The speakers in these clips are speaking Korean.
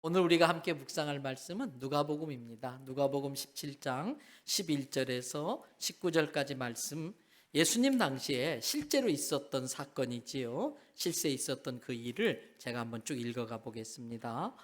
오늘 우리가 함께 묵상할 말씀은 누가복음입니다. 누가복음 17장 11절에서 19절까지 말씀, 예수님 당시에 실제로 있었던 사건이지요. 실제 있었던 그 일을 제가 한번 쭉 읽어가 보겠습니다.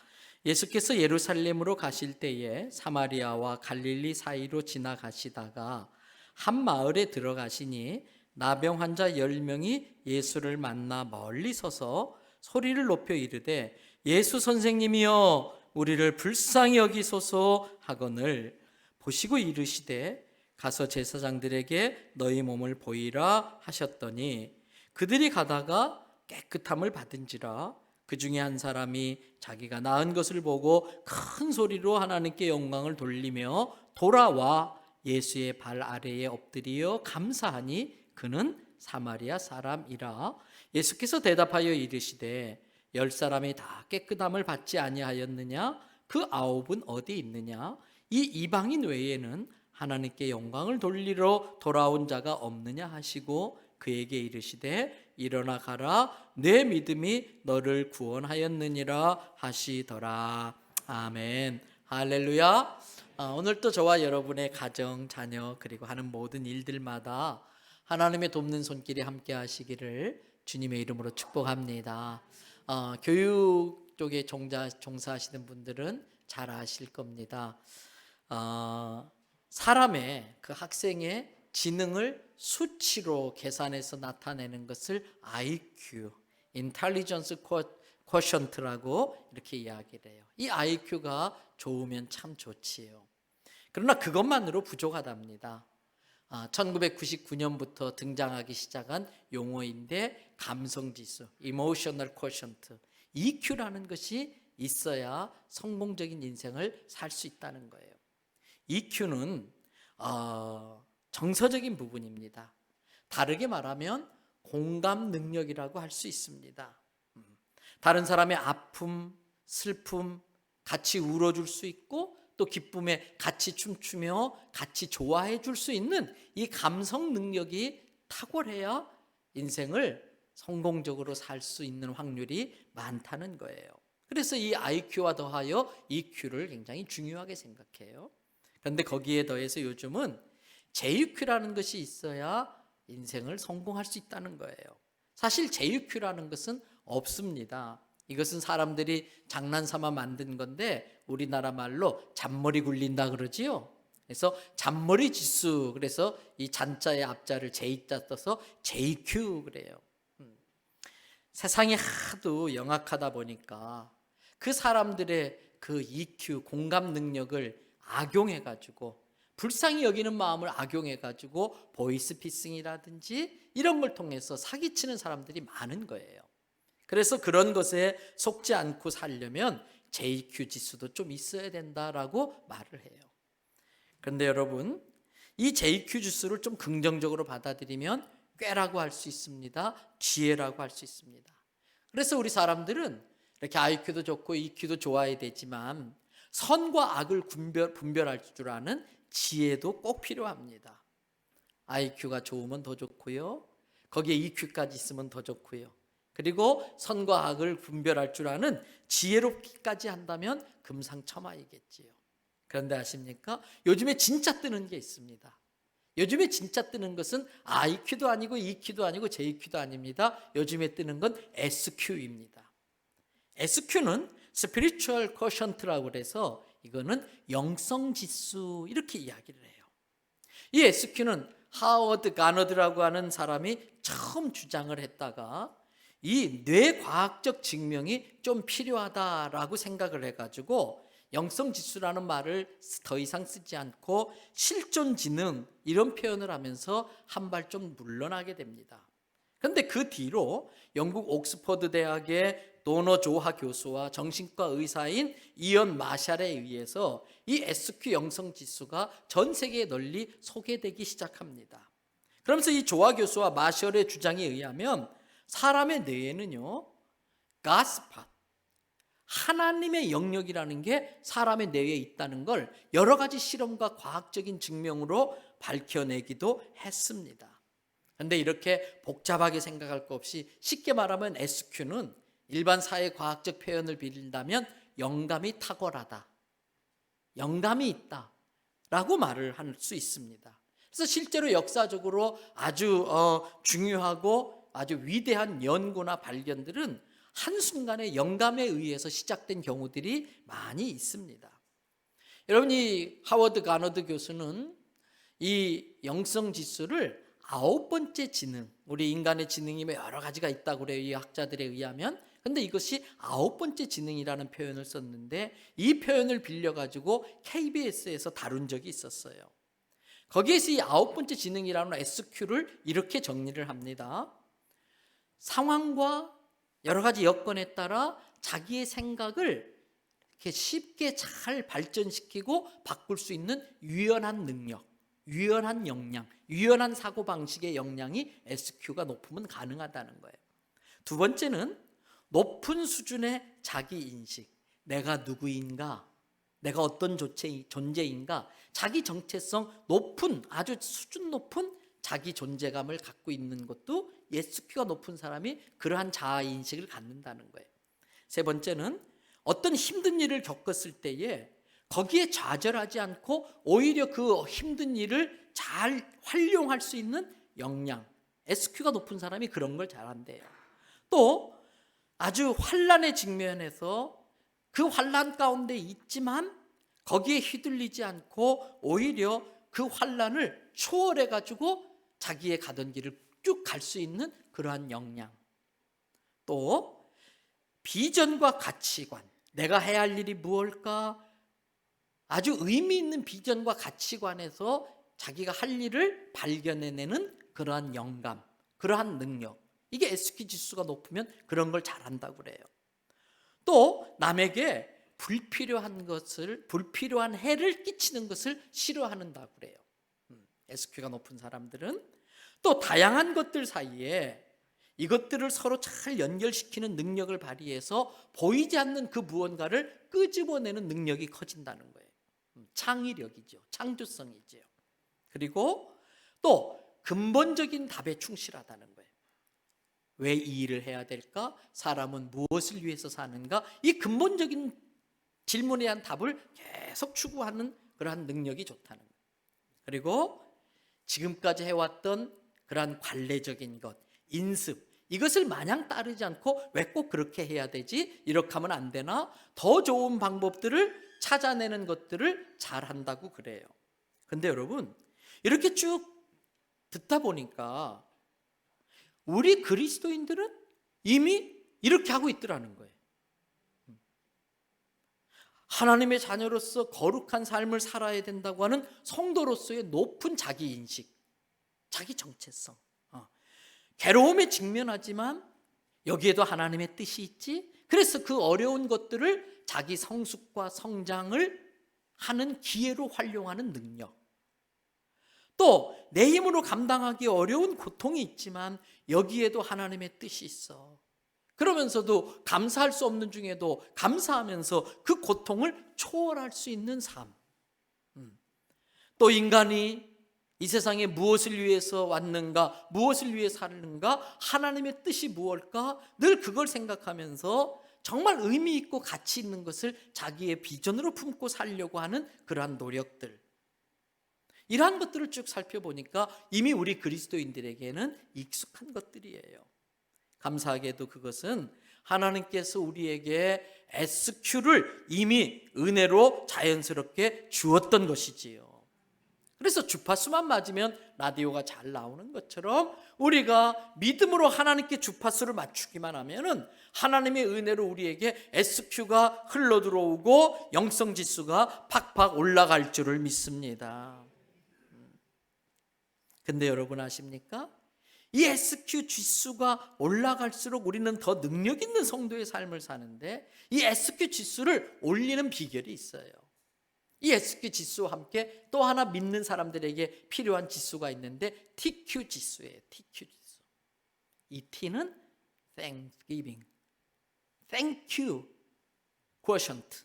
예수께서 예루살렘으로 가실 때에 사마리아와 갈릴리 사이로 지나가시다가 한 마을에 들어가시니 나병 환자 10명이 예수를 만나 멀리 서서 소리를 높여 이르되 예수 선생님이여 우리를 불쌍히 여기소서 하거늘 보시고 이르시되 가서 제사장들에게 너희 몸을 보이라 하셨더니 그들이 가다가 깨끗함을 받은지라 그 중에 한 사람이 자기가 나은 것을 보고 큰 소리로 하나님께 영광을 돌리며 돌아와 예수의 발 아래에 엎드리어 감사하니 그는 사마리아 사람이라. 예수께서 대답하여 이르시되 10사람이 다 깨끗함을 받지 아니하였느냐? 그 9은 어디 있느냐? 이 이방인 외에는 하나님께 영광을 돌리러 돌아온 자가 없느냐 하시고 그에게 이르시되 일어나 가라 내 믿음이 너를 구원하였느니라 하시더라. 아멘. 할렐루야. 오늘 또 저와 여러분의 가정, 자녀 그리고 하는 모든 일들마다 하나님의 돕는 손길이 함께 하시기를 주님의 이름으로 축복합니다. 교육 쪽에 종사하시는 분들은 잘 아실 겁니다. 사람의 그 학생의 지능을 수치로 계산해서 나타내는 것을 IQ, Intelligence Quotient라고 이렇게 이야기를 해요. 이 IQ가 좋으면 참 좋지요. 그러나 그것만으로 부족하답니다. 1999년부터 등장하기 시작한 용어인데 감성지수, Emotional Quotient, EQ라는 것이 있어야 성공적인 인생을 살 수 있다는 거예요. EQ는 정서적인 부분입니다. 다르게 말하면 공감 능력이라고 할 수 있습니다. 다른 사람의 아픔, 슬픔 같이 울어줄 수 있고 또 기쁨에 같이 춤추며 같이 좋아해 줄 수 있는 이 감성 능력이 탁월해야 인생을 성공적으로 살 수 있는 확률이 많다는 거예요. 그래서 이 IQ와 더하여 EQ를 굉장히 중요하게 생각해요. 그런데 거기에 더해서 요즘은 JQ라는 것이 있어야 인생을 성공할 수 있다는 거예요. 사실 JQ라는 것은 없습니다. 이것은 사람들이 장난삼아 만든 건데 우리나라 말로 잔머리 굴린다 그러지요. 그래서 잔머리 지수, 그래서 이 잔자의 앞자를 J자 써서 JQ 그래요. 세상이 하도 영악하다 보니까 그 사람들의 그 EQ, 공감 능력을 악용해가지고 불쌍히 여기는 마음을 악용해가지고 보이스피싱이라든지 이런 걸 통해서 사기치는 사람들이 많은 거예요. 그래서 그런 것에 속지 않고 살려면 JQ 지수도 좀 있어야 된다라고 말을 해요. 그런데 여러분, 이 JQ 지수를 좀 긍정적으로 받아들이면 꾀라고 할 수 있습니다. 지혜라고 할 수 있습니다. 그래서 우리 사람들은 이렇게 IQ도 좋고 EQ도 좋아야 되지만 선과 악을 분별할 줄 아는 지혜도 꼭 필요합니다. IQ가 좋으면 더 좋고요. 거기에 EQ까지 있으면 더 좋고요. 그리고 선과 악을 분별할 줄 아는 지혜롭기까지 한다면 금상첨화이겠지요. 그런데 아십니까? 요즘에 진짜 뜨는 게 있습니다. 요즘에 진짜 뜨는 것은 IQ도 아니고 EQ도 아니고 JQ도 아닙니다. 요즘에 뜨는 건 SQ입니다. SQ는 Spiritual Quotient라고 해서 이거는 영성지수 이렇게 이야기를 해요. 이 SQ는 하워드 가너드라고 하는 사람이 처음 주장을 했다가 이 뇌과학적 증명이 좀 필요하다라고 생각을 해가지고 영성지수라는 말을 더 이상 쓰지 않고 실존지능 이런 표현을 하면서 한 발 좀 물러나게 됩니다. 그런데 그 뒤로 영국 옥스퍼드 대학의 도너 조하 교수와 정신과 의사인 이언 마샬에 의해서 이 SQ 영성지수가 전 세계에 널리 소개되기 시작합니다. 그러면서 이 조하 교수와 마샬의 주장에 의하면 사람의 뇌에는요, 가스팟, 하나님의 영역이라는 게 사람의 뇌에 있다는 걸 여러 가지 실험과 과학적인 증명으로 밝혀내기도 했습니다. 그런데 이렇게 복잡하게 생각할 것 없이 쉽게 말하면 SQ는 일반 사회 과학적 표현을 빌린다면 영감이 탁월하다, 영감이 있다 라고 말을 할 수 있습니다. 그래서 실제로 역사적으로 아주 중요하고 아주 위대한 연구나 발견들은 한순간에 영감에 의해서 시작된 경우들이 많이 있습니다. 여러분, 이 하워드 가너드 교수는 이 영성 지수를 9번째 지능, 우리 인간의 지능이 여러 가지가 있다고 그래요, 이 학자들에 의하면. 근데 이것이 9번째 지능이라는 표현을 썼는데, 이 표현을 빌려가지고 KBS에서 다룬 적이 있었어요. 거기에서 이 9번째 지능이라는 SQ를 이렇게 정리를 합니다. 상황과 여러 가지 여건에 따라 자기의 생각을 이렇게 쉽게 잘 발전시키고 바꿀 수 있는 유연한 능력, 유연한 역량, 유연한 사고방식의 역량이 SQ가 높으면 가능하다는 거예요. 두 번째는 높은 수준의 자기인식, 내가 누구인가, 내가 어떤 존재인가, 자기 정체성 높은, 아주 수준 높은 자기 존재감을 갖고 있는 것도 SQ가 높은 사람이 그러한 자아인식을 갖는다는 거예요. 세 번째는 어떤 힘든 일을 겪었을 때에 거기에 좌절하지 않고 오히려 그 힘든 일을 잘 활용할 수 있는 역량, SQ가 높은 사람이 그런 걸 잘한대요. 또 아주 환난의 직면에서 그 환난 가운데 있지만 거기에 휘둘리지 않고 오히려 그 환난을 초월해가지고 자기의 가던 길을 쭉 갈 수 있는 그러한 역량. 또 비전과 가치관, 내가 해야 할 일이 무엇일까? 아주 의미 있는 비전과 가치관에서 자기가 할 일을 발견해내는 그러한 영감, 그러한 능력. 이게 SQ 지수가 높으면 그런 걸 잘한다고 그래요. 또 남에게 불필요한 해를 끼치는 것을 싫어한다고 그래요. SQ가 높은 사람들은 또 다양한 것들 사이에 이것들을 서로 잘 연결시키는 능력을 발휘해서 보이지 않는 그 무언가를 끄집어내는 능력이 커진다는 거예요. 창의력이죠. 창조성이죠. 그리고 또 근본적인 답에 충실하다는 거예요. 왜 이 일을 해야 될까? 사람은 무엇을 위해서 사는가? 이 근본적인 질문에 대한 답을 계속 추구하는 그러한 능력이 좋다는 거예요. 그리고 지금까지 해왔던 그러한 관례적인 것, 인습, 이것을 마냥 따르지 않고 왜 꼭 그렇게 해야 되지? 이렇게 하면 안 되나? 더 좋은 방법들을 찾아내는 것들을 잘한다고 그래요. 근데 여러분, 이렇게 쭉 듣다 보니까 우리 그리스도인들은 이미 이렇게 하고 있더라는 거예요. 하나님의 자녀로서 거룩한 삶을 살아야 된다고 하는 성도로서의 높은 자기인식, 자기 정체성, 괴로움에 직면하지만 여기에도 하나님의 뜻이 있지. 그래서 그 어려운 것들을 자기 성숙과 성장을 하는 기회로 활용하는 능력. 또 내 힘으로 감당하기 어려운 고통이 있지만 여기에도 하나님의 뜻이 있어. 그러면서도 감사할 수 없는 중에도 감사하면서 그 고통을 초월할 수 있는 삶. 또 인간이 이 세상에 무엇을 위해서 왔는가, 무엇을 위해 사는가, 하나님의 뜻이 무엇일까, 늘 그걸 생각하면서 정말 의미 있고 가치 있는 것을 자기의 비전으로 품고 살려고 하는 그러한 노력들, 이러한 것들을 쭉 살펴보니까 이미 우리 그리스도인들에게는 익숙한 것들이에요. 감사하게도 그것은 하나님께서 우리에게 SQ를 이미 은혜로 자연스럽게 주었던 것이지요. 그래서 주파수만 맞으면 라디오가 잘 나오는 것처럼 우리가 믿음으로 하나님께 주파수를 맞추기만 하면은 하나님의 은혜로 우리에게 SQ가 흘러 들어오고 영성 지수가 팍팍 올라갈 줄을 믿습니다. 근데 여러분 아십니까? 이 SQ 지수가 올라갈수록 우리는 더 능력 있는 성도의 삶을 사는데 이 SQ 지수를 올리는 비결이 있어요. 이 SQ 지수와 함께 또 하나 믿는 사람들에게 필요한 지수가 있는데 TQ 지수예요. TQ 지수. 이 T는 Thanksgiving, Thank you, quotient,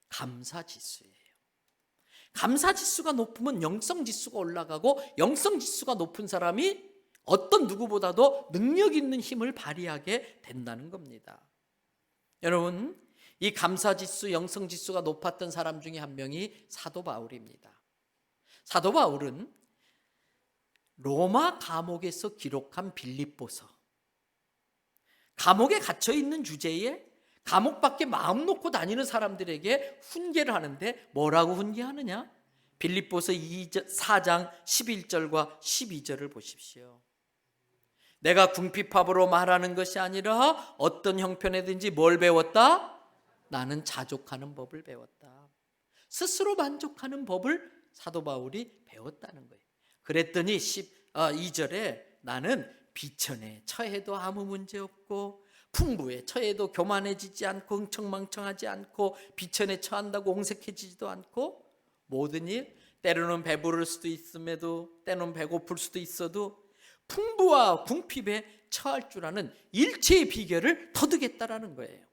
감사 지수예요. 감사 지수가 높으면 영성 지수가 올라가고 영성 지수가 높은 사람이 어떤 누구보다도 능력 있는 힘을 발휘하게 된다는 겁니다. 여러분, 이 감사지수, 영성지수가 높았던 사람 중에 한 명이 사도 바울입니다. 사도 바울은 로마 감옥에서 기록한 빌립보서, 감옥에 gat혀 있는 주제에 감옥 밖에 마음 놓고 다니는 사람들에게 훈계를 하는데 뭐라고 훈계하느냐? 빌립보서 4장 11절과 12절을 보십시오. 내가 궁핍함으로 말하는 것이 아니라 어떤 형편에든지 뭘 배웠다? 나는 자족하는 법을 배웠다. 스스로 만족하는 법을 사도 바울이 배웠다는 거예요. 그랬더니 2절에 나는 비천에 처해도 아무 문제 없고 풍부에 처해도 교만해지지 않고 흥청망청하지 않고 비천에 처한다고 옹색해지지도 않고 모든 일, 때로는 배부를 수도 있음에도 때로는 배고플 수도 있어도 풍부와 궁핍에 처할 줄 아는 일체의 비결을 터득했다라는 거예요.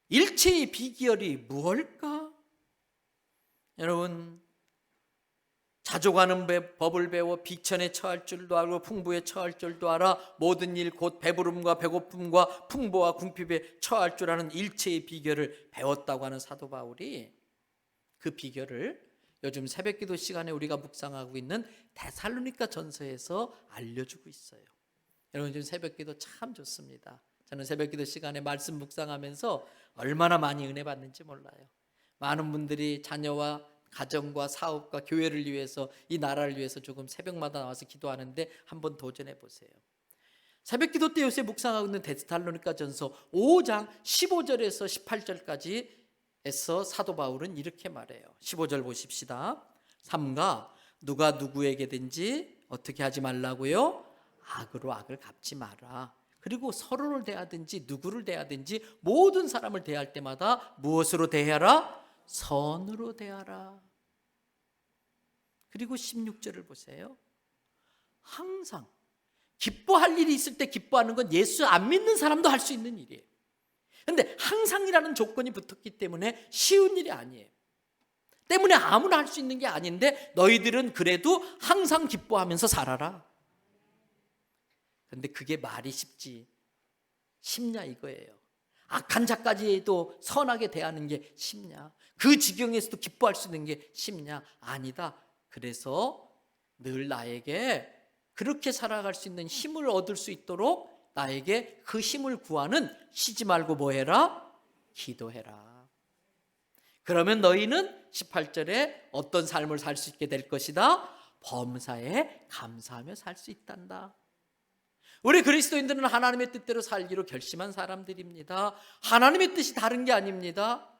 일체의 비결이 무엇일까? 여러분, 자족하는 법을 배워 비천에 처할 줄도 알고 풍부에 처할 줄도 알아 모든 일 곧 배부름과 배고픔과 풍부와 궁핍에 처할 줄 아는 일체의 비결을 배웠다고 하는 사도 바울이 그 비결을 요즘 새벽기도 시간에 우리가 묵상하고 있는 데살로니가 전서에서 알려주고 있어요. 여러분, 요즘 새벽기도 참 좋습니다. 저는 새벽기도 시간에 말씀 묵상하면서 얼마나 많이 은혜 받는지 몰라요. 많은 분들이 자녀와 가정과 사업과 교회를 위해서, 이 나라를 위해서 조금 새벽마다 나와서 기도하는데 한번 도전해 보세요. 새벽기도 때 요새 묵상하고 있는 데살로니가 전서 5장 15절에서 18절까지 에서 사도 바울은 이렇게 말해요. 15절 보십시다. 3가 누가 누구에게든지 어떻게 하지 말라고요? 악으로 악을 갚지 마라. 그리고 서로를 대하든지 누구를 대하든지 모든 사람을 대할 때마다 무엇으로 대하라? 선으로 대하라. 그리고 16절을 보세요. 항상 기뻐할 일이 있을 때 기뻐하는 건 예수 안 믿는 사람도 할 수 있는 일이에요. 그런데 항상이라는 조건이 붙었기 때문에 쉬운 일이 아니에요. 때문에 아무나 할 수 있는 게 아닌데 너희들은 그래도 항상 기뻐하면서 살아라. 그런데 그게 말이 쉽냐 이거예요. 악한 자까지도 선하게 대하는 게 쉽냐? 그 지경에서도 기뻐할 수 있는 게 쉽냐? 아니다. 그래서 늘 나에게 그렇게 살아갈 수 있는 힘을 얻을 수 있도록 나에게 그 힘을 구하는, 쉬지 말고 뭐 해라? 기도해라. 그러면 너희는 18절에 어떤 삶을 살 수 있게 될 것이다? 범사에 감사하며 살 수 있단다. 우리 그리스도인들은 하나님의 뜻대로 살기로 결심한 사람들입니다. 하나님의 뜻이 다른 게 아닙니다.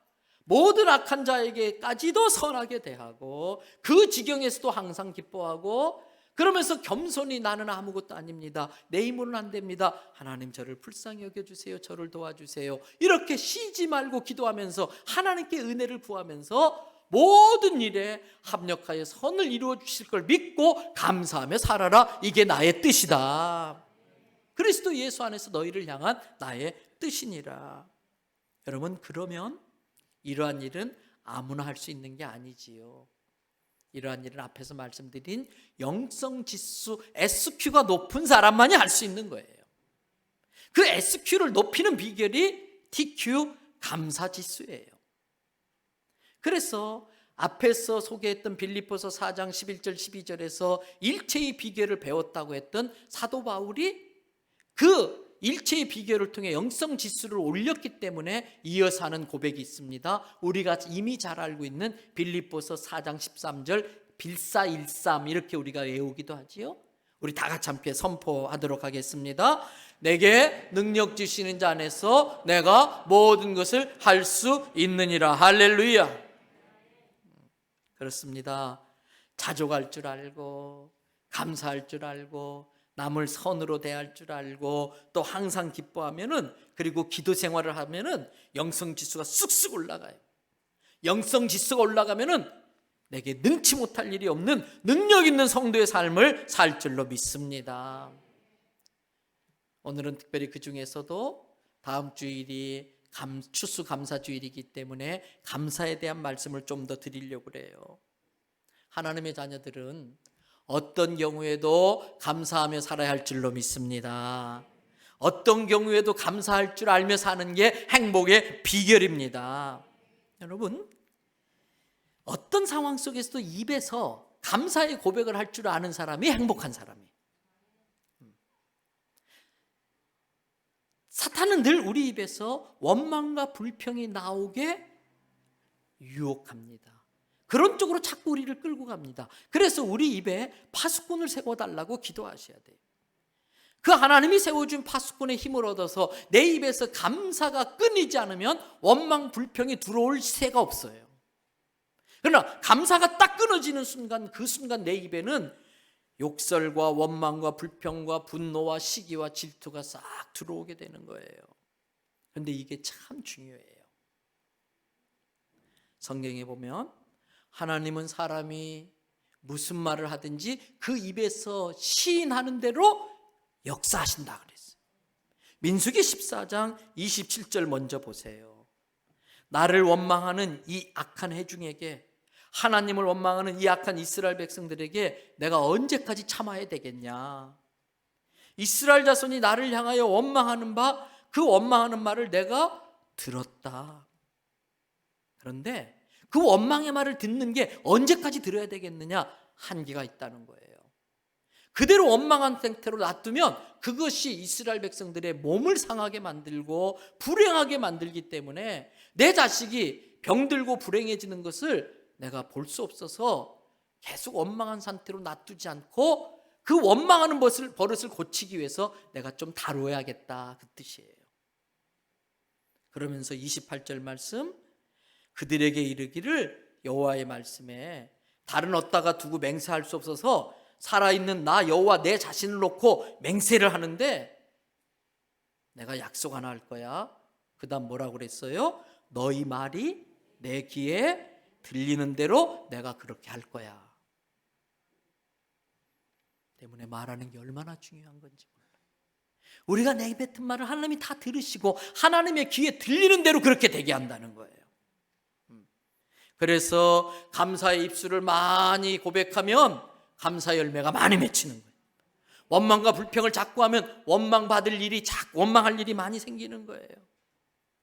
모든 악한 자에게까지도 선하게 대하고 그 지경에서도 항상 기뻐하고 그러면서 겸손히 나는 아무것도 아닙니다. 내 힘으로는 안 됩니다. 하나님 저를 불쌍히 여겨주세요. 저를 도와주세요. 이렇게 쉬지 말고 기도하면서 하나님께 은혜를 구하면서 모든 일에 합력하여 선을 이루어 주실 걸 믿고 감사하며 살아라. 이게 나의 뜻이다. 그리스도 예수 안에서 너희를 향한 나의 뜻이니라. 여러분, 그러면 이러한 일은 아무나 할 수 있는 게 아니지요. 이러한 일은 앞에서 말씀드린 영성지수 SQ가 높은 사람만이 할 수 있는 거예요. 그 SQ를 높이는 비결이 TQ 감사지수예요. 그래서 앞에서 소개했던 빌립보서 4장 11절 12절에서 일체의 비결을 배웠다고 했던 사도 바울이 그 일체의 비결을 통해 영성지수를 올렸기 때문에 이어서 하는 고백이 있습니다. 우리가 이미 잘 알고 있는 빌립보서 4장 13절 빌사일삼, 이렇게 우리가 외우기도 하지요. 우리 다 같이 함께 선포하도록 하겠습니다. 내게 능력 주시는 자 안에서 내가 모든 것을 할 수 있느니라. 할렐루야. 그렇습니다. 자족할 줄 알고 감사할 줄 알고 남을 선으로 대할 줄 알고 또 항상 기뻐하면은, 그리고 기도 생활을 하면은 영성지수가 쑥쑥 올라가요. 영성지수가 올라가면은 내게 능치 못할 일이 없는 능력 있는 성도의 삶을 살 줄로 믿습니다. 오늘은 특별히 그 중에서도 다음 주일이 추수감사주일이기 때문에 감사에 대한 말씀을 좀 더 드리려고 그래요. 하나님의 자녀들은 어떤 경우에도 감사하며 살아야 할 줄로 믿습니다. 어떤 경우에도 감사할 줄 알며 사는 게 행복의 비결입니다. 여러분, 어떤 상황 속에서도 입에서 감사의 고백을 할 줄 아는 사람이 행복한 사람이에요. 사탄은 늘 우리 입에서 원망과 불평이 나오게 유혹합니다. 그런 쪽으로 자꾸 우리를 끌고 갑니다. 그래서 우리 입에 파수꾼을 세워달라고 기도하셔야 돼요. 그 하나님이 세워준 파수꾼의 힘을 얻어서 내 입에서 감사가 끊이지 않으면 원망, 불평이 들어올 새가 없어요. 그러나 감사가 딱 끊어지는 순간, 그 순간 내 입에는 욕설과 원망과 불평과 분노와 시기와 질투가 싹 들어오게 되는 거예요. 그런데 이게 참 중요해요. 성경에 보면 하나님은 사람이 무슨 말을 하든지 그 입에서 시인하는 대로 역사하신다 그랬어요. 민수기 14장 27절 먼저 보세요. 나를 원망하는 이 악한 회중에게, 하나님을 원망하는 이 악한 이스라엘 백성들에게 내가 언제까지 참아야 되겠냐. 이스라엘 자손이 나를 향하여 원망하는 바, 그 원망하는 말을 내가 들었다. 그런데 그 원망의 말을 듣는 게 언제까지 들어야 되겠느냐? 한계가 있다는 거예요. 그대로 원망한 상태로 놔두면 그것이 이스라엘 백성들의 몸을 상하게 만들고 불행하게 만들기 때문에 내 자식이 병들고 불행해지는 것을 내가 볼 수 없어서 계속 원망한 상태로 놔두지 않고 그 원망하는 버릇을 고치기 위해서 내가 좀 다뤄야겠다, 그 뜻이에요. 그러면서 28절 말씀, 그들에게 이르기를 여호와의 말씀에 다른 얻다가 두고 맹세할 수 없어서 살아있는 나 여호와 내 자신을 놓고 맹세를 하는데 내가 약속 하나 할 거야. 그 다음 뭐라고 그랬어요? 너희 말이 내 귀에 들리는 대로 내가 그렇게 할 거야. 때문에 말하는 게 얼마나 중요한 건지 몰라요. 우리가 내뱉은 말을 하나님이 다 들으시고 하나님의 귀에 들리는 대로 그렇게 되게 한다는 거예요. 그래서 감사의 입술을 많이 고백하면 감사 열매가 많이 맺히는 거예요. 원망과 불평을 자꾸 하면 원망할 일이 많이 생기는 거예요.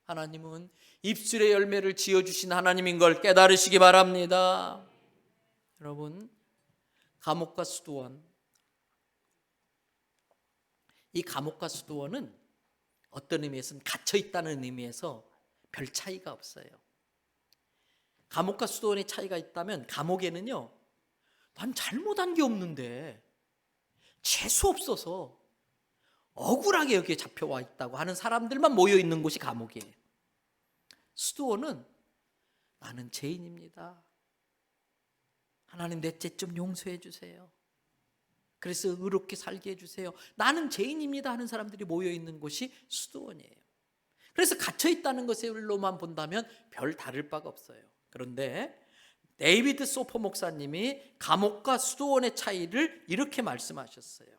하나님은 입술의 열매를 지어주신 하나님인 걸 깨달으시기 바랍니다. 여러분, 감옥과 수도원, 이 감옥과 수도원은 어떤 의미에서는 갇혀있다는 의미에서 별 차이가 없어요. 감옥과 수도원의 차이가 있다면, 감옥에는요, 난 잘못한 게 없는데 재수 없어서 억울하게 여기에 잡혀와 있다고 하는 사람들만 모여 있는 곳이 감옥이에요. 수도원은 나는 죄인입니다. 하나님 내 죄 좀 용서해 주세요. 그래서 의롭게 살게 해주세요. 나는 죄인입니다 하는 사람들이 모여 있는 곳이 수도원이에요. 그래서 갇혀 있다는 것으로만 본다면 별 다를 바가 없어요. 그런데 데이비드 소퍼 목사님이 감옥과 수도원의 차이를 이렇게 말씀하셨어요.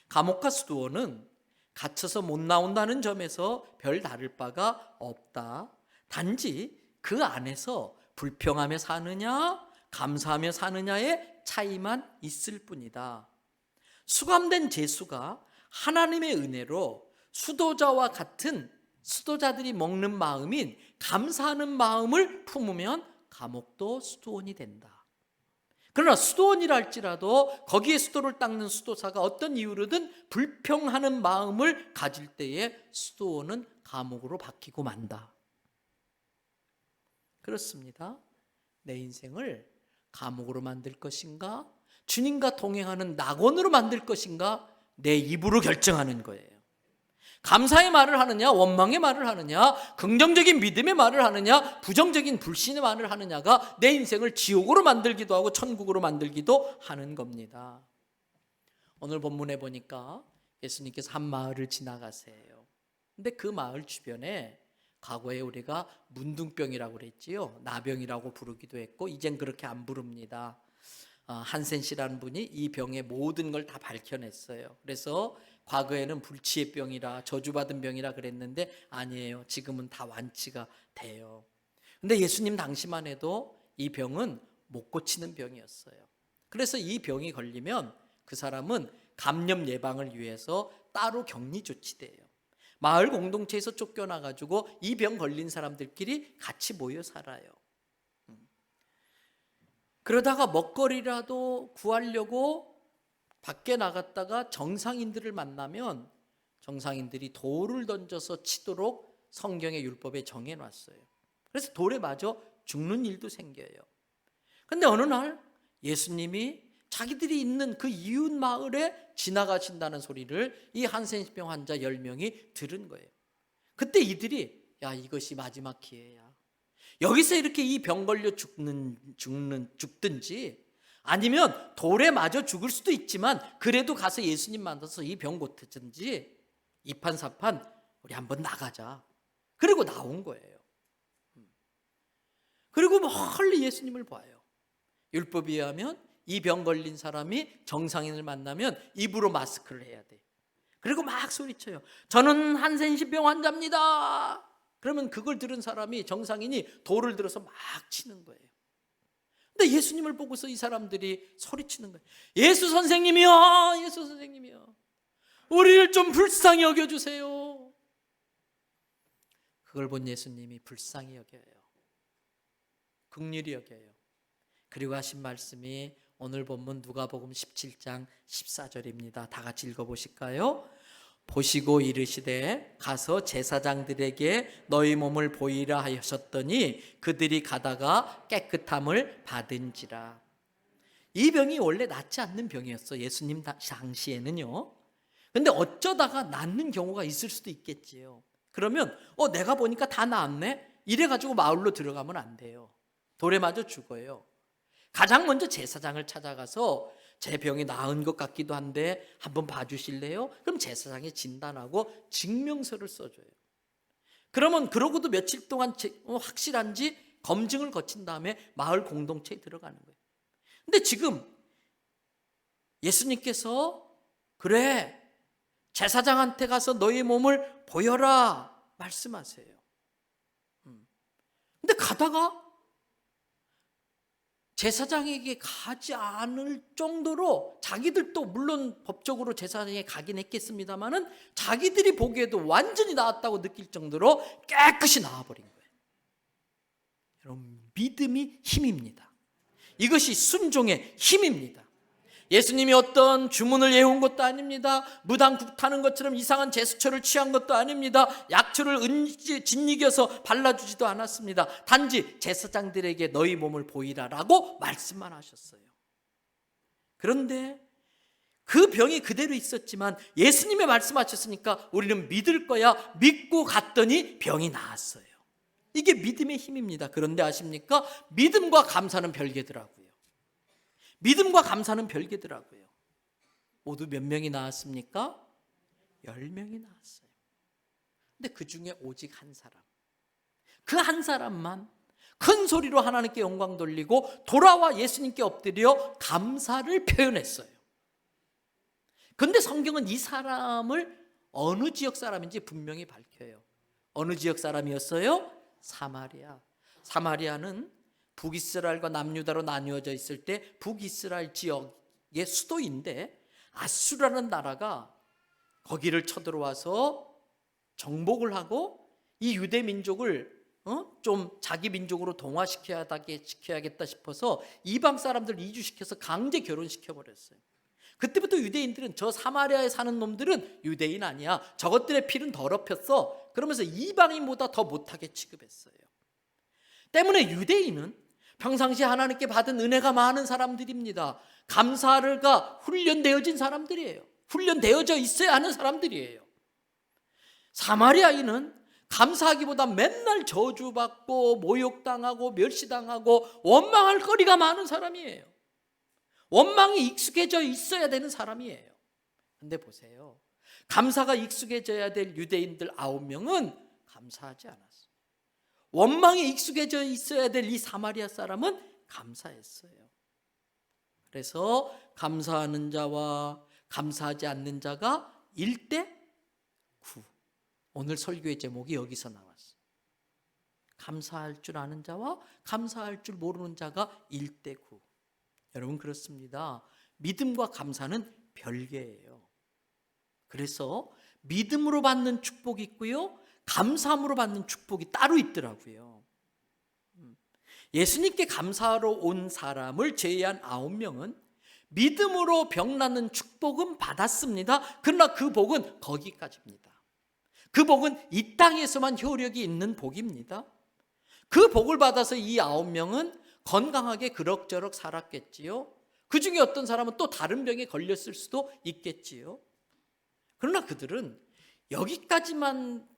감옥과 수도원은 갇혀서 못 나온다는 점에서 별 다를 바가 없다. 단지 그 안에서 불평하며 사느냐 감사하며 사느냐의 차이만 있을 뿐이다. 수감된 죄수가 하나님의 은혜로 수도자와 같은 수도자들이 먹는 마음인 감사하는 마음을 품으면 감옥도 수도원이 된다. 그러나 수도원이라 할지라도 거기에 수도를 닦는 수도사가 어떤 이유로든 불평하는 마음을 가질 때에 수도원은 감옥으로 바뀌고 만다. 그렇습니다. 내 인생을 감옥으로 만들 것인가? 주님과 동행하는 낙원으로 만들 것인가? 내 입으로 결정하는 거예요. 감사의 말을 하느냐, 원망의 말을 하느냐, 긍정적인 믿음의 말을 하느냐, 부정적인 불신의 말을 하느냐가 내 인생을 지옥으로 만들기도 하고 천국으로 만들기도 하는 겁니다. 오늘 본문에 보니까 예수님께서 한 마을을 지나가세요. 근데 그 마을 주변에 과거에 우리가 문둥병이라고 그랬지요. 나병이라고 부르기도 했고 이젠 그렇게 안 부릅니다. 한센 씨라는 분이 이 병의 모든 걸 다 밝혀냈어요. 그래서 과거에는 불치의 병이라 저주받은 병이라 그랬는데 아니에요. 지금은 다 완치가 돼요. 근데 예수님 당시만 해도 이 병은 못 고치는 병이었어요. 그래서 이 병이 걸리면 그 사람은 감염 예방을 위해서 따로 격리 조치돼요. 마을 공동체에서 쫓겨나가지고 이 병 걸린 사람들끼리 같이 모여 살아요. 그러다가 먹거리라도 구하려고 밖에 나갔다가 정상인들을 만나면 정상인들이 돌을 던져서 치도록 성경의 율법에 정해놨어요. 그래서 돌에 맞아 죽는 일도 생겨요. 근데 어느 날 예수님이 자기들이 있는 그 이웃 마을에 지나가신다는 소리를 이 한센병 환자 10명이 들은 거예요. 그때 이들이 야, 이것이 마지막 기회야. 여기서 이렇게 이 병 걸려 죽든지 아니면 돌에 맞아 죽을 수도 있지만 그래도 가서 예수님 만나서 이 병 고치든지 이판사판 우리 한번 나가자. 그리고 나온 거예요. 그리고 멀리 예수님을 봐요. 율법에 의하면 이 병 걸린 사람이 정상인을 만나면 입으로 마스크를 해야 돼. 그리고 막 소리쳐요. 저는 한센시병 환자입니다. 그러면 그걸 들은 사람이 정상인이 돌을 들어서 막 치는 거예요. 근데 예수님을 보고서 이 사람들이 소리치는 거예요. 예수 선생님이요, 예수 선생님이요, 우리를 좀 불쌍히 여겨주세요. 그걸 본 예수님이 불쌍히 여겨요. 긍휼히 여겨요. 그리고 하신 말씀이 오늘 본문 누가복음 17장 14절입니다. 다 같이 읽어보실까요? 보시고 이르시되 가서 제사장들에게 너희 몸을 보이라 하셨더니 그들이 가다가 깨끗함을 받은지라. 이 병이 원래 낫지 않는 병이었어, 예수님 당시에는요. 근데 어쩌다가 낫는 경우가 있을 수도 있겠지요. 그러면 내가 보니까 다 나았네, 이래가지고 마을로 들어가면 안 돼요. 돌에 맞아 죽어요. 가장 먼저 제사장을 찾아가서 제 병이 나은 것 같기도 한데 한번 봐주실래요? 그럼 제사장이 진단하고 증명서를 써줘요. 그러면 그러고도 며칠 동안 확실한지 검증을 거친 다음에 마을 공동체에 들어가는 거예요. 근데 지금 예수님께서 그래, 제사장한테 가서 너희 몸을 보여라 말씀하세요. 근데 가다가 제사장에게 가지 않을 정도로, 자기들도 물론 법적으로 제사장에게 가긴 했겠습니다마는 자기들이 보기에도 완전히 나았다고 느낄 정도로 깨끗이 나아버린 거예요. 여러분, 믿음이 힘입니다. 이것이 순종의 힘입니다. 예수님이 어떤 주문을 외운 것도 아닙니다. 무당국 타는 것처럼 이상한 제스처를 취한 것도 아닙니다. 약초를 짓이겨서 발라주지도 않았습니다. 단지 제사장들에게 너희 몸을 보이라라고 말씀만 하셨어요. 그런데 그 병이 그대로 있었지만 예수님의 말씀하셨으니까 우리는 믿을 거야 믿고 갔더니 병이 나았어요. 이게 믿음의 힘입니다. 그런데 아십니까? 믿음과 감사는 별개더라고요. 믿음과 감사는 별개더라고요. 모두 몇 명이 나왔습니까? 10명이 나왔어요. 근데 그 중에 오직 한 사람, 그 한 사람만 큰 소리로 하나님께 영광 돌리고 돌아와 예수님께 엎드려 감사를 표현했어요. 그런데 성경은 이 사람을 어느 지역 사람인지 분명히 밝혀요. 어느 지역 사람이었어요? 사마리아. 사마리아는 북이스라엘과 남유다로 나뉘어져 있을 때 북이스라엘 지역의 수도인데 아수라는 나라가 거기를 쳐들어와서 정복을 하고 이 유대 민족을 좀 자기 민족으로 동화시켜야겠다 싶어서 이방 사람들 이주시켜서 강제 결혼시켜버렸어요. 그때부터 유대인들은 저 사마리아에 사는 놈들은 유대인 아니야, 저것들의 피는 더럽혔어, 그러면서 이방인보다 더 못하게 취급했어요. 때문에 유대인은 평상시에 하나님께 받은 은혜가 많은 사람들입니다. 감사가 훈련되어진 사람들이에요. 훈련되어져 있어야 하는 사람들이에요. 사마리아인은 감사하기보다 맨날 저주받고 모욕당하고 멸시당하고 원망할 거리가 많은 사람이에요. 원망이 익숙해져 있어야 되는 사람이에요. 근데 보세요, 감사가 익숙해져야 될 유대인들 9명은 감사하지 않았어요. 원망에 익숙해져 있어야 될 이 사마리아 사람은 감사했어요. 그래서 감사하는 자와 감사하지 않는 자가 1대 9. 오늘 설교의 제목이 여기서 나왔어요. 감사할 줄 아는 자와 감사할 줄 모르는 자가 1대 9. 여러분, 그렇습니다. 믿음과 감사는 별개예요. 그래서 믿음으로 받는 축복이 있고요, 감사함으로 받는 축복이 따로 있더라고요. 예수님께 감사하러 온 사람을 제외한 9명은 믿음으로 병 낫는 축복은 받았습니다. 그러나 그 복은 거기까지입니다. 그 복은 이 땅에서만 효력이 있는 복입니다. 그 복을 받아서 이 9명은 건강하게 그럭저럭 살았겠지요. 그 중에 어떤 사람은 또 다른 병에 걸렸을 수도 있겠지요. 그러나 그들은 여기까지만,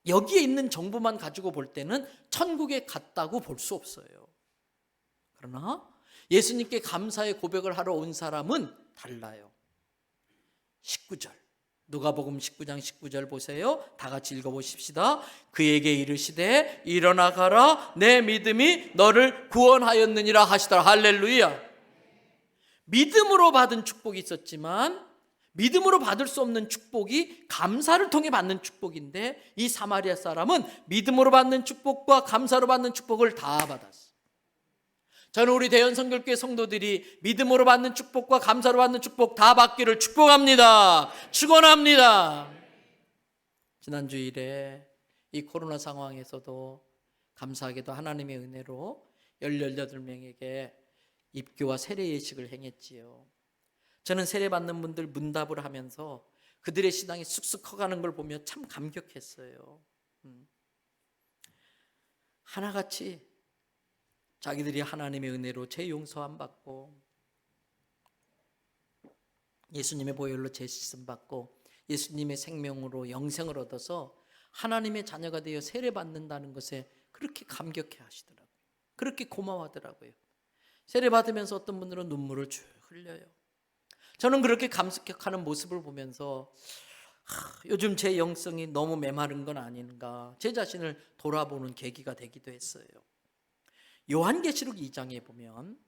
여기에 있는 정보만 가지고 볼 때는 천국에 갔다고 볼 수 없어요. 그러나 예수님께 감사의 고백을 하러 온 사람은 달라요. 19절, 누가복음 19장 19절 보세요. 다 같이 읽어보십시다. 그에게 이르시되 일어나 가라, 내 믿음이 너를 구원하였느니라 하시더라. 할렐루야. 믿음으로 받은 축복이 있었지만 믿음으로 받을 수 없는 축복이 감사를 통해 받는 축복인데, 이 사마리아 사람은 믿음으로 받는 축복과 감사로 받는 축복을 다 받았어요. 저는 우리 대연성결교회 성도들이 믿음으로 받는 축복과 감사로 받는 축복 다 받기를 축복합니다. 축원합니다. 지난 주일에 이 코로나 상황에서도 감사하게도 하나님의 은혜로 18명에게 입교와 세례 예식을 행했지요. 저는 세례 받는 분들 문답을 하면서 그들의 신앙이 쑥쑥 커가는 걸 보며 참 감격했어요. 하나같이 자기들이 하나님의 은혜로 재용서함 받고 예수님의 보혈로 재씻음 받고 예수님의 생명으로 영생을 얻어서 하나님의 자녀가 되어 세례 받는다는 것에 그렇게 감격해 하시더라고요. 그렇게 고마워하더라고요. 세례 받으면서 어떤 분들은 눈물을 쭉 흘려요. 저는 그렇게 감격하는 모습을 보면서 요즘 제 영성이 너무 메마른 건 아닌가, 제 자신을 돌아보는 계기가 되기도 했어요. 요한계시록 2장에 보면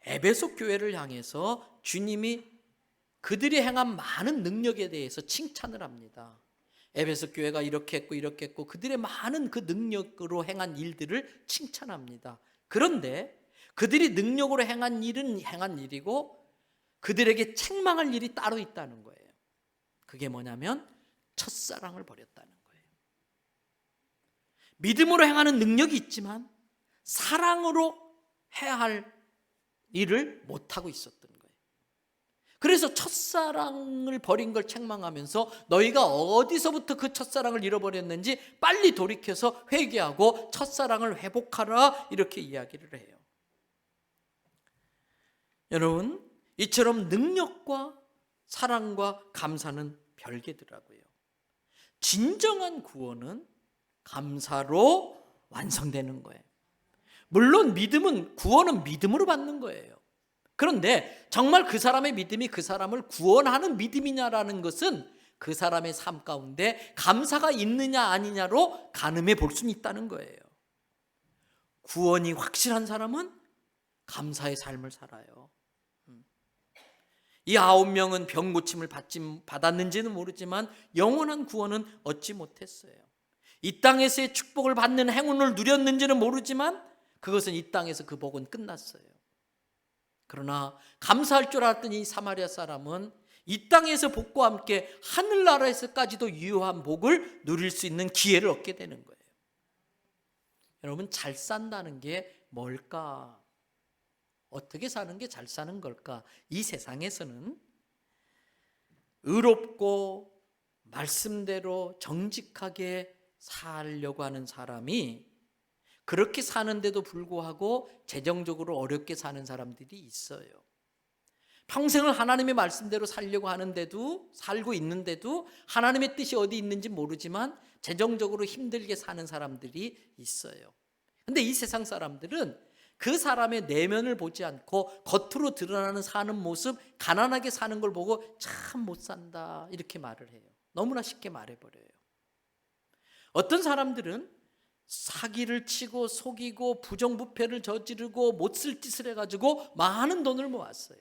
에베소 교회를 향해서 주님이 그들이 행한 많은 능력에 대해서 칭찬을 합니다. 에베소 교회가 이렇게 했고 이렇게 했고 그들의 많은 그 능력으로 행한 일들을 칭찬합니다. 그런데 그들이 능력으로 행한 일은 행한 일이고 그들에게 책망할 일이 따로 있다는 거예요. 그게 뭐냐면 첫사랑을 버렸다는 거예요. 믿음으로 행하는 능력이 있지만 사랑으로 해야 할 일을 못하고 있었던 거예요. 그래서 첫사랑을 버린 걸 책망하면서 너희가 어디서부터 그 첫사랑을 잃어버렸는지 빨리 돌이켜서 회개하고 첫사랑을 회복하라, 이렇게 이야기를 해요. 여러분, 이처럼 능력과 사랑과 감사는 별개더라고요. 진정한 구원은 감사로 완성되는 거예요. 물론 믿음은, 구원은 믿음으로 받는 거예요. 그런데 정말 그 사람의 믿음이 그 사람을 구원하는 믿음이냐라는 것은 그 사람의 삶 가운데 감사가 있느냐 아니냐로 가늠해 볼 수는 있다는 거예요. 구원이 확실한 사람은 감사의 삶을 살아요. 이 9명은 병 고침을 받았는지는 모르지만 영원한 구원은 얻지 못했어요. 이 땅에서의 축복을 받는 행운을 누렸는지는 모르지만 그것은 이 땅에서 그 복은 끝났어요. 그러나 감사할 줄 알았던 이 사마리아 사람은 이 땅에서 복과 함께 하늘나라에서까지도 유효한 복을 누릴 수 있는 기회를 얻게 되는 거예요. 여러분, 잘 산다는 게 뭘까? 어떻게 사는 게 잘 사는 걸까? 이 세상에서는 의롭고 말씀대로 정직하게 살려고 하는 사람이 그렇게 사는데도 불구하고 재정적으로 어렵게 사는 사람들이 있어요. 평생을 하나님의 말씀대로 살려고 하는데도, 살고 있는데도 하나님의 뜻이 어디 있는지 모르지만 재정적으로 힘들게 사는 사람들이 있어요. 근데 이 세상 사람들은 그 사람의 내면을 보지 않고 겉으로 드러나는 사는 모습, 가난하게 사는 걸 보고 참 못 산다, 이렇게 말을 해요. 너무나 쉽게 말해버려요. 어떤 사람들은 사기를 치고 속이고 부정부패를 저지르고 못 쓸 짓을 해가지고 많은 돈을 모았어요.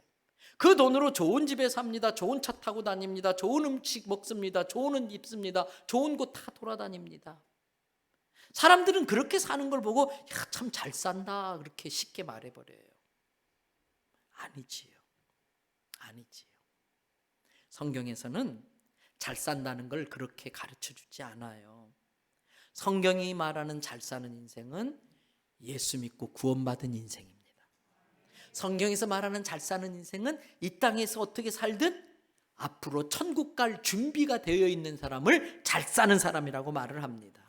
그 돈으로 좋은 집에 삽니다. 좋은 차 타고 다닙니다. 좋은 음식 먹습니다. 좋은 옷 입습니다. 좋은 곳 다 돌아다닙니다. 사람들은 그렇게 사는 걸 보고 참 잘 산다, 그렇게 쉽게 말해버려요. 아니지요. 아니지요. 성경에서는 잘 산다는 걸 그렇게 가르쳐 주지 않아요. 성경이 말하는 잘 사는 인생은 예수 믿고 구원받은 인생입니다. 성경에서 말하는 잘 사는 인생은 이 땅에서 어떻게 살든 앞으로 천국 갈 준비가 되어 있는 사람을 잘 사는 사람이라고 말을 합니다.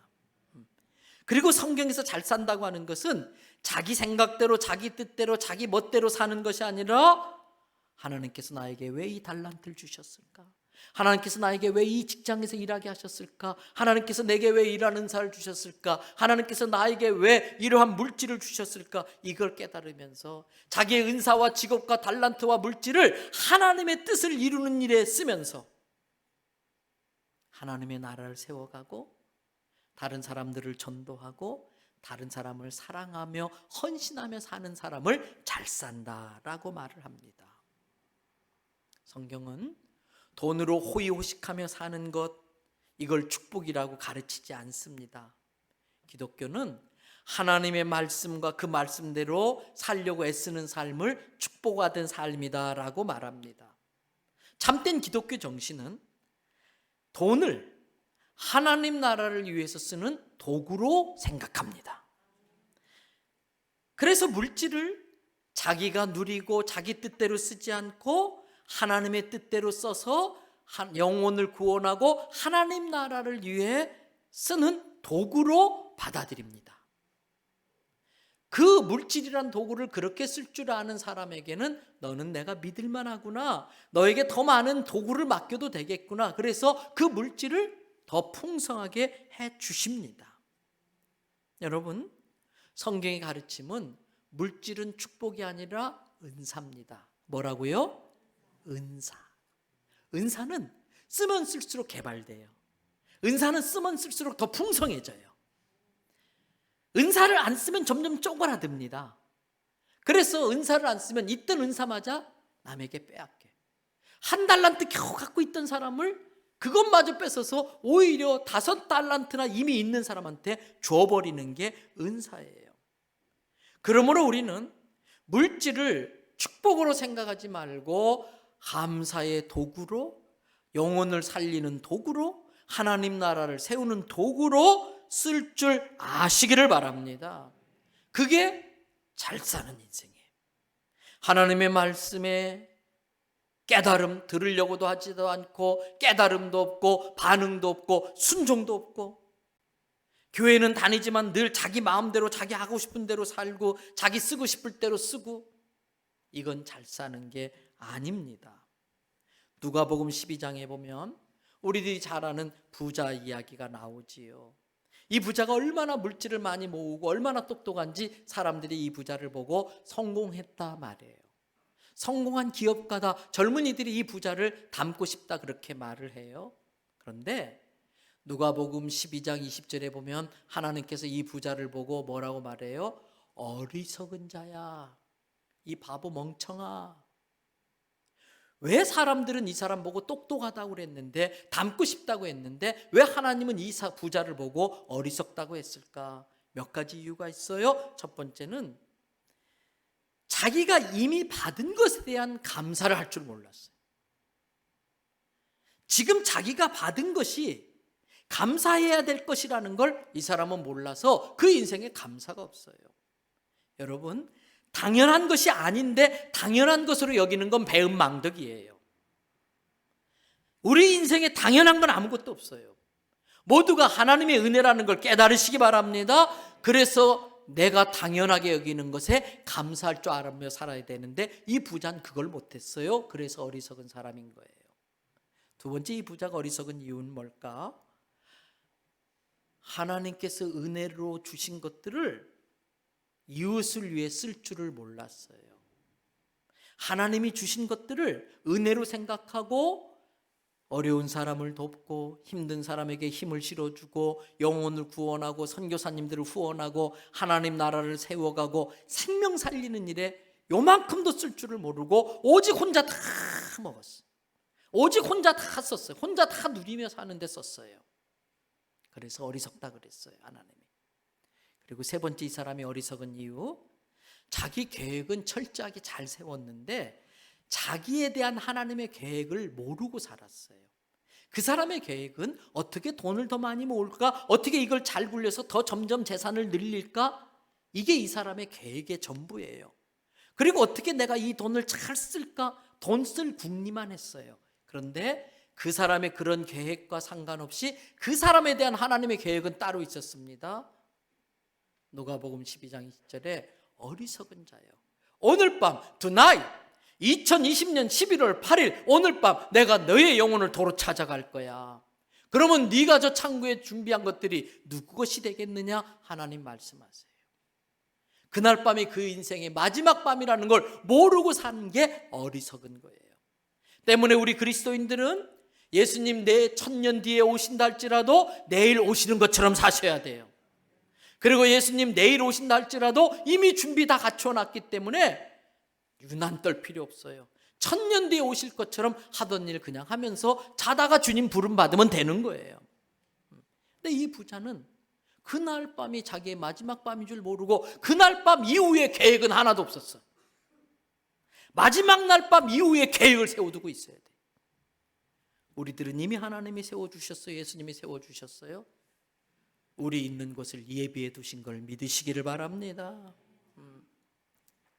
그리고 성경에서 잘 산다고 하는 것은 자기 생각대로, 자기 뜻대로, 자기 멋대로 사는 것이 아니라 하나님께서 나에게 왜 이 달란트를 주셨을까? 하나님께서 나에게 왜 이 직장에서 일하게 하셨을까? 하나님께서 내게 왜 이런 은사를 주셨을까? 하나님께서 나에게 왜 이러한 물질을 주셨을까? 이걸 깨달으면서 자기의 은사와 직업과 달란트와 물질을 하나님의 뜻을 이루는 일에 쓰면서 하나님의 나라를 세워가고 다른 사람들을 전도하고 다른 사람을 사랑하며 헌신하며 사는 사람을 잘 산다라고 말을 합니다. 성경은 돈으로 호의호식하며 사는 것, 이걸 축복이라고 가르치지 않습니다. 기독교는 하나님의 말씀과 그 말씀대로 살려고 애쓰는 삶을 축복받은 삶이다라고 말합니다. 참된 기독교 정신은 돈을 하나님 나라를 위해서 쓰는 도구로 생각합니다. 그래서 물질을 자기가 누리고 자기 뜻대로 쓰지 않고 하나님의 뜻대로 써서 영혼을 구원하고 하나님 나라를 위해 쓰는 도구로 받아들입니다. 그 물질이란 도구를 그렇게 쓸 줄 아는 사람에게는 너는 내가 믿을만 하구나, 너에게 더 많은 도구를 맡겨도 되겠구나, 그래서 그 물질을 더 풍성하게 해 주십니다. 여러분, 성경의 가르침은 물질은 축복이 아니라 은사입니다. 뭐라고요? 은사. 은사는 쓰면 쓸수록 개발돼요. 은사는 쓰면 쓸수록 더 풍성해져요. 은사를 안 쓰면 점점 쪼그라듭니다. 그래서 은사를 안 쓰면 있던 은사마저 남에게 빼앗겨. 한 달란트 겨우 갖고 있던 사람을 그것마저 뺏어서 오히려 5달란트나 이미 있는 사람한테 줘버리는 게 은사예요. 그러므로 우리는 물질을 축복으로 생각하지 말고 감사의 도구로, 영혼을 살리는 도구로, 하나님 나라를 세우는 도구로 쓸 줄 아시기를 바랍니다. 그게 잘 사는 인생이에요. 하나님의 말씀에 깨달음 들으려고도 하지도 않고 깨달음도 없고 반응도 없고 순종도 없고, 교회는 다니지만 늘 자기 마음대로 자기 하고 싶은 대로 살고 자기 쓰고 싶을 대로 쓰고, 이건 잘 사는 게 아닙니다. 누가복음 12장에 보면 우리들이 잘 아는 부자 이야기가 나오지요. 이 부자가 얼마나 물질을 많이 모으고 얼마나 똑똑한지 사람들이 이 부자를 보고 성공했다 말이에요. 성공한 기업가다, 젊은이들이 이 부자를 닮고 싶다 그렇게 말을 해요. 그런데 누가복음 12장 20절에 보면 하나님께서 이 부자를 보고 뭐라고 말해요? 어리석은 자야, 이 바보 멍청아. 왜 사람들은 이 사람 보고 똑똑하다고 그랬는데, 닮고 싶다고 했는데 왜 하나님은 이 부자를 보고 어리석다고 했을까? 몇 가지 이유가 있어요. 첫 번째는 자기가 이미 받은 것에 대한 감사를 할 줄 몰랐어요. 지금 자기가 받은 것이 감사해야 될 것이라는 걸 이 사람은 몰라서 그 인생에 감사가 없어요. 여러분, 당연한 것이 아닌데 당연한 것으로 여기는 건 배은망덕이에요. 우리 인생에 당연한 건 아무것도 없어요. 모두가 하나님의 은혜라는 걸 깨달으시기 바랍니다. 그래서 내가 당연하게 여기는 것에 감사할 줄 알며 살아야 되는데 이 부자는 그걸 못했어요. 그래서 어리석은 사람인 거예요. 두 번째, 이 부자가 어리석은 이유는 뭘까? 하나님께서 은혜로 주신 것들을 이웃을 위해 쓸 줄을 몰랐어요. 하나님이 주신 것들을 은혜로 생각하고 어려운 사람을 돕고 힘든 사람에게 힘을 실어주고 영혼을 구원하고 선교사님들을 후원하고 하나님 나라를 세워가고 생명 살리는 일에 요만큼도 쓸 줄을 모르고 오직 혼자 다 먹었어요. 오직 혼자 다 썼어요. 혼자 다 누리며 사는데 썼어요. 그래서 어리석다 그랬어요, 하나님이. 그리고 세 번째, 이 사람이 어리석은 이유, 자기 계획은 철저하게 잘 세웠는데 자기에 대한 하나님의 계획을 모르고 살았어요. 그 사람의 계획은 어떻게 돈을 더 많이 모을까? 어떻게 이걸 잘 굴려서 더 점점 재산을 늘릴까? 이게 이 사람의 계획의 전부예요. 그리고 어떻게 내가 이 돈을 잘 쓸까? 돈 쓸 궁리만 했어요. 그런데 그 사람의 그런 계획과 상관없이 그 사람에 대한 하나님의 계획은 따로 있었습니다. 누가복음 12장 20절에 어리석은 자요, 오늘 밤 tonight 2020년 11월 8일 오늘 밤 내가 너의 영혼을 도로 찾아갈 거야. 그러면 네가 저 창고에 준비한 것들이 누구 것이 되겠느냐? 하나님 말씀하세요. 그날 밤이 그 인생의 마지막 밤이라는 걸 모르고 사는 게 어리석은 거예요. 때문에 우리 그리스도인들은 예수님 내 1000년 뒤에 오신다 할지라도 내일 오시는 것처럼 사셔야 돼요. 그리고 예수님 내일 오신다 할지라도 이미 준비 다 갖춰놨기 때문에 유난 떨 필요 없어요. 1000년 뒤에 오실 것처럼 하던 일 그냥 하면서 자다가 주님 부름 받으면 되는 거예요. 근데 이 부자는 그날 밤이 자기의 마지막 밤인 줄 모르고 그날 밤 이후의 계획은 하나도 없었어. 마지막 날 밤 이후의 계획을 세워두고 있어야 돼. 우리들은 이미 하나님이 세워주셨어요. 예수님이 세워주셨어요. 우리 있는 곳을 예비해 두신 걸 믿으시기를 바랍니다.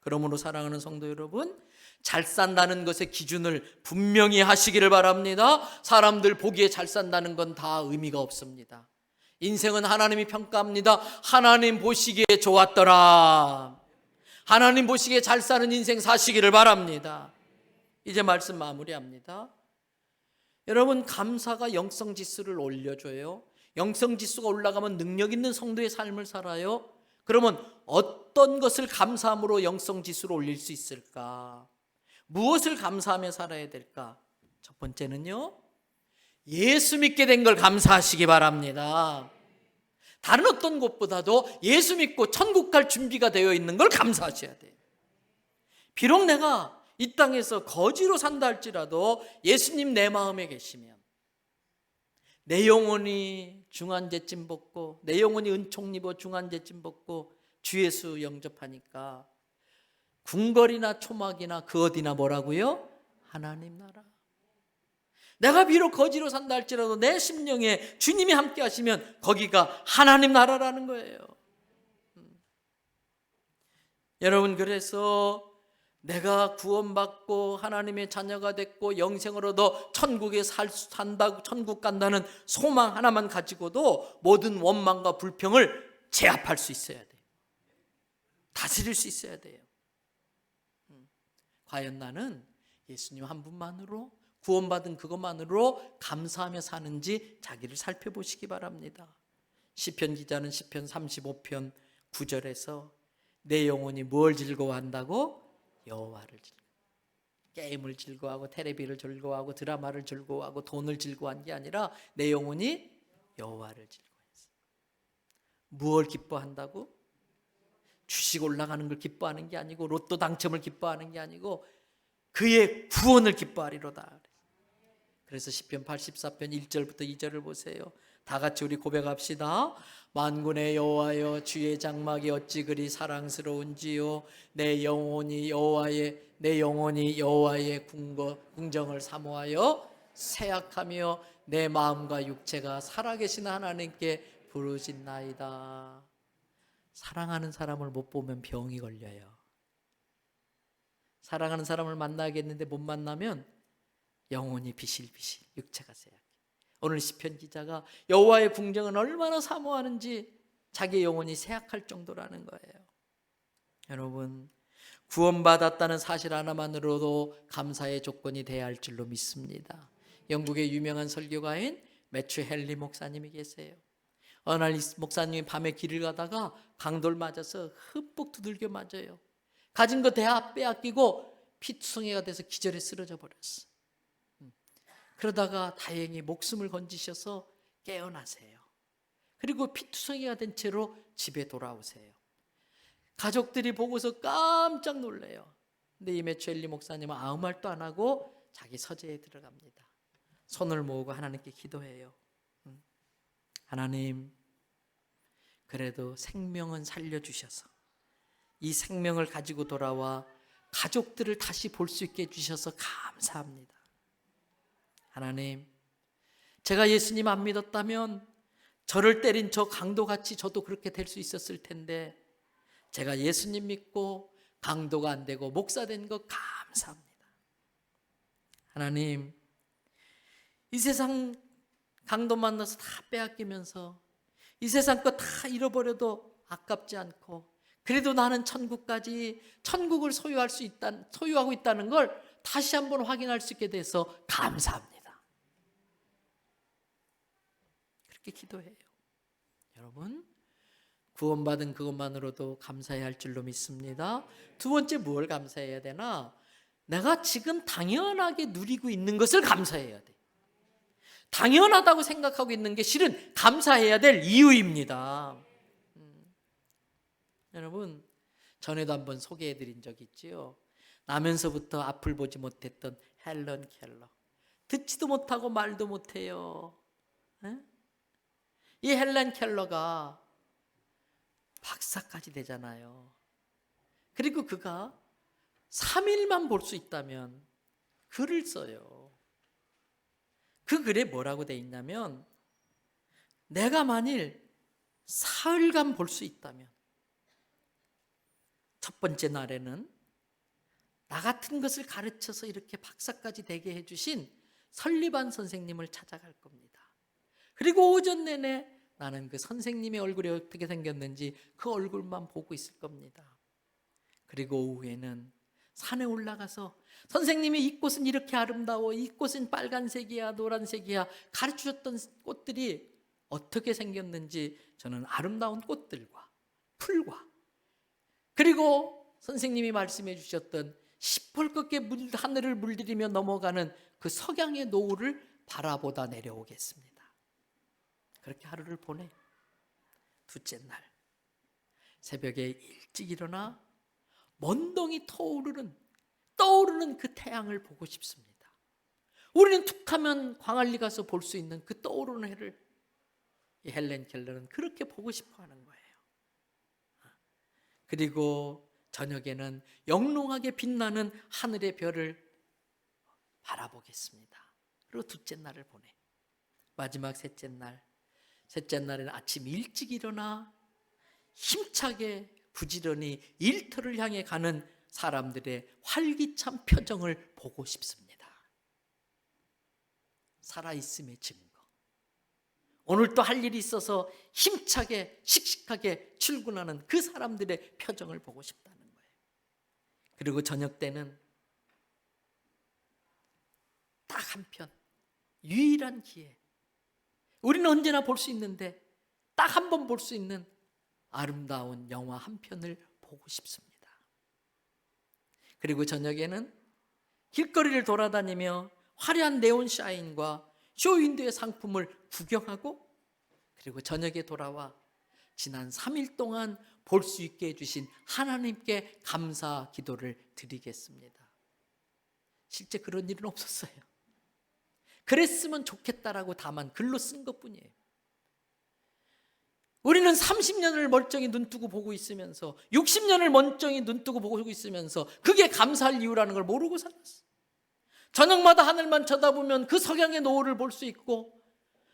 그러므로 사랑하는 성도 여러분, 잘 산다는 것의 기준을 분명히 하시기를 바랍니다. 사람들 보기에 잘 산다는 건 다 의미가 없습니다. 인생은 하나님이 평가합니다. 하나님 보시기에 좋았더라. 하나님 보시기에 잘 사는 인생 사시기를 바랍니다. 이제 말씀 마무리합니다. 여러분, 감사가 영성지수를 올려줘요. 영성지수가 올라가면 능력 있는 성도의 삶을 살아요. 그러면 어떤 것을 감사함으로 영성지수를 올릴 수 있을까? 무엇을 감사하며 살아야 될까? 첫 번째는요, 예수 믿게 된 걸 감사하시기 바랍니다. 다른 어떤 것보다도 예수 믿고 천국 갈 준비가 되어 있는 걸 감사하셔야 돼요. 비록 내가 이 땅에서 거지로 산다 할지라도 예수님 내 마음에 계시면 내 영혼이 중환제쯤 벗고 내 영혼이 은총 입어 중환제쯤 벗고 주 예수 영접하니까 궁궐이나 초막이나 그 어디나 뭐라고요? 하나님 나라. 내가 비록 거지로 산다 할지라도 내 심령에 주님이 함께 하시면 거기가 하나님 나라라는 거예요. 여러분, 그래서 내가 구원받고 하나님의 자녀가 됐고 영생을 얻어 천국에 산다고, 천국 간다는 소망 하나만 가지고도 모든 원망과 불평을 제압할 수 있어야 돼요. 다스릴 수 있어야 돼요. 과연 나는 예수님 한 분만으로, 구원받은 그것만으로 감사하며 사는지 자기를 살펴보시기 바랍니다. 시편 기자는 시편 35편 9절에서 내 영혼이 뭘 즐거워한다고? 여호와를 즐거워. 게임을 즐거워하고 텔레비를 즐거워하고 드라마를 즐거워하고 돈을 즐거워한 게 아니라 내 영혼이 여호와를 즐거워했어. 무엇을 기뻐한다고? 주식 올라가는 걸 기뻐하는 게 아니고 로또 당첨을 기뻐하는 게 아니고 그의 구원을 기뻐하리로다. 그래서 시편 84편 1절부터 2절을 보세요. 다 같이 우리 고백합시다. 만군의 여호와여, 주의 장막이 어찌 그리 사랑스러운지요. 내 영혼이 여호와의 궁정을 사모하여 새약하며 내 마음과 육체가 살아계신 하나님께 부르짖나이다. 사랑하는 사람을 못 보면 병이 걸려요. 사랑하는 사람을 만나겠는데 못 만나면 영혼이 비실비실, 육체가 새약해. 오늘 시편 기자가 여호와의 궁정은 얼마나 사모하는지 자기 영혼이 새약할 정도라는 거예요. 여러분, 구원받았다는 사실 하나만으로도 감사의 조건이 돼야 할 줄로 믿습니다. 영국의 유명한 설교가인 매튜 헨리 목사님이 계세요. 어느 날 목사님이 밤에 길을 가다가 강도를 맞아서 흠뻑 두들겨 맞아요. 가진 거 다 빼앗기고 피투성이가 돼서 기절해 쓰러져 버렸어. 그러다가 다행히 목숨을 건지셔서 깨어나세요. 그리고 피투성이가 된 채로 집에 돌아오세요. 가족들이 보고서 깜짝 놀래요. 근데 이 매튜 헨리 목사님은 아무 말도 안 하고 자기 서재에 들어갑니다. 손을 모으고 하나님께 기도해요. 하나님, 그래도 생명은 살려주셔서 이 생명을 가지고 돌아와 가족들을 다시 볼 수 있게 해주셔서 감사합니다. 하나님, 제가 예수님 안 믿었다면 저를 때린 저 강도같이 저도 그렇게 될 수 있었을 텐데 제가 예수님 믿고 강도가 안 되고 목사 된 거 감사합니다. 하나님, 이 세상 강도 만나서 다 빼앗기면서 이 세상 거 다 잃어버려도 아깝지 않고 그래도 나는 천국을 소유하고 있다는 걸 다시 한번 확인할 수 있게 돼서 감사합니다. 그렇게 기도해요. 여러분, 구원받은 그것만으로도 감사해야 할 줄로 믿습니다. 두 번째, 뭘 감사해야 되나? 내가 지금 당연하게 누리고 있는 것을 감사해야 돼. 당연하다고 생각하고 있는 게 실은 감사해야 될 이유입니다. 여러분, 전에도 한번 소개해 드린 적이 있지요. 나면서부터 앞을 보지 못했던 헬런 켈러. 듣지도 못하고 말도 못해요. 이 헬런 켈러가 박사까지 되잖아요. 그리고 그가 3일만 볼 수 있다면 글을 써요. 그 글에 뭐라고 돼 있냐면, 내가 만일 사흘간 볼 수 있다면, 첫 번째 날에는 나 같은 것을 가르쳐서 이렇게 박사까지 되게 해주신 설리반 선생님을 찾아갈 겁니다. 그리고 오전 내내 나는 그 선생님의 얼굴이 어떻게 생겼는지 그 얼굴만 보고 있을 겁니다. 그리고 오후에는 산에 올라가서 선생님이 이 꽃은 이렇게 아름다워, 이 꽃은 빨간색이야, 노란색이야, 가르쳐줬던 꽃들이 어떻게 생겼는지 저는 아름다운 꽃들과 풀과, 그리고 선생님이 말씀해 주셨던 시뻘겋게 하늘을 물들이며 넘어가는 그 석양의 노을을 바라보다 내려오겠습니다. 그렇게 하루를 보내. 둘째 날 새벽에 일찍 일어나 먼동이 떠오르는 그 태양을 보고 싶습니다. 우리는 툭하면 광안리 가서 볼 수 있는 그 떠오르는 해를 이 헬렌 켈러는 그렇게 보고 싶어 하는 거예요. 그리고 저녁에는 영롱하게 빛나는 하늘의 별을 바라보겠습니다. 그리고 둘째 날을 보내. 마지막 셋째 날에는 아침 일찍 일어나 힘차게 부지런히 일터를 향해 가는 사람들의 활기찬 표정을 보고 싶습니다. 살아있음의 증거. 오늘 또 할 일이 있어서 힘차게 씩씩하게 출근하는 그 사람들의 표정을 보고 싶다는 거예요. 그리고 저녁 때는 딱 한 편, 유일한 기회. 우리는 언제나 볼 수 있는데 딱 한 번 볼 수 있는 아름다운 영화 한 편을 보고 싶습니다. 그리고 저녁에는 길거리를 돌아다니며 화려한 네온샤인과 쇼윈도의 상품을 구경하고, 그리고 저녁에 돌아와 지난 3일 동안 볼 수 있게 해주신 하나님께 감사 기도를 드리겠습니다. 실제 그런 일은 없었어요. 그랬으면 좋겠다라고 다만 글로 쓴 것뿐이에요. 우리는 30년을 멀쩡히 눈뜨고 보고 있으면서 60년을 멀쩡히 눈뜨고 보고 있으면서 그게 감사할 이유라는 걸 모르고 살았어. 저녁마다 하늘만 쳐다보면 그 석양의 노을을 볼 수 있고,